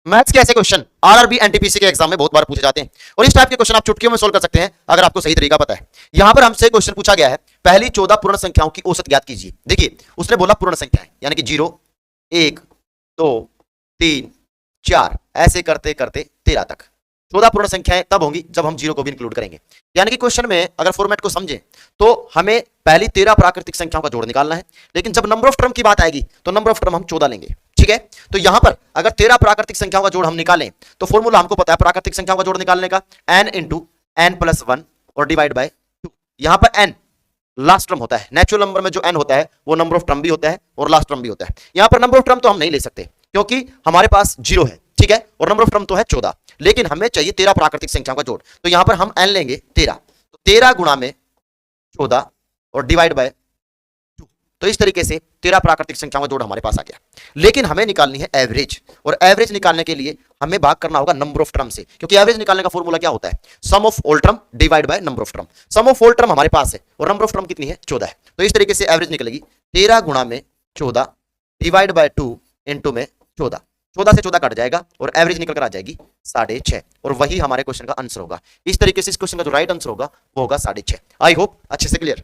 Maths के ऐसे question RRB NTPC के एग्जाम में बहुत बार पूछे जाते हैं और इस टाइप के क्वेश्चन आप चुटकियों में सोल्व कर सकते हैं अगर आपको सही तरीका पता है। यहां पर हमसे क्वेश्चन पूछा गया है, पहली 14 पूर्ण संख्याओं की औसत ज्ञात कीजिए। देखिए उसने बोला पूर्ण संख्याएं यानी कि 0 1 2 3 4 ऐसे करते करते 13 तक। 14 पूर्ण संख्याएं तब होंगी जब हम 0 को भी इंक्लूड करेंगे। यानी कि क्वेश्चन में अगर फॉर्मेट को समझें तो हमें पहली 13 प्राकृतिक संख्याओं का जोड़ निकालना है, लेकिन जब नंबर ऑफ टर्म की बात आएगी तो नंबर ऑफ टर्म हम 14 लेंगे। ठीक है, तो यहां पर अगर 13 प्राकृतिक संख्याओं का जोड़ हम निकालें तो फॉर्मूला हमको पता है प्राकृतिक संख्याओं का जोड़ निकालने का, n इंटू n प्लस 1 और डिवाइड बाय 2। यहां पर n लास्ट टर्म होता है, नेचुरल नंबर में जो n होता है वो नंबर ऑफ टर्म भी होता है और लास्ट टर्म भी होता है। यहां पर नंबर ऑफ टर्म तो हम नहीं ले सकते क्योंकि हमारे पास 0 है, ठीक है, और नंबर ऑफ टर्म तो है 14, लेकिन हमें चाहिए 13 प्राकृतिक संख्याओं का जोड़। तो यहां पर हम n लेंगे 13, तो 13 गुणा में 14 और डिवाइड बाय 2। तो इस तरीके से 13 प्राकृतिक संख्याओं का जोड़ हमारे पास आ गया। लेकिन हमें निकालनी है एवरेज, और एवरेज निकालने के लिए हमें भाग करना होगा नंबर ऑफ टर्म से, क्योंकि एवरेज निकालने का फॉर्मूला क्या होता है, sum of all term divide by number of term. Sum of all term हमारे पास है और नंबर ऑफ टर्म कितनी है, 14 है। तो इस तरीके से एवरेज निकलेगी 13 गुणा में 14 डिवाइड बाय 2 इंटू में 14। 14 से 14 कट जाएगा और एवरेज निकल कर आ जाएगी 6.5, और वही हमारे क्वेश्चन का आंसर होगा। इस तरीके से इस क्वेश्चन का जो राइट आंसर होगा वो होगा 6.5। आई होप अच्छे से क्लियर।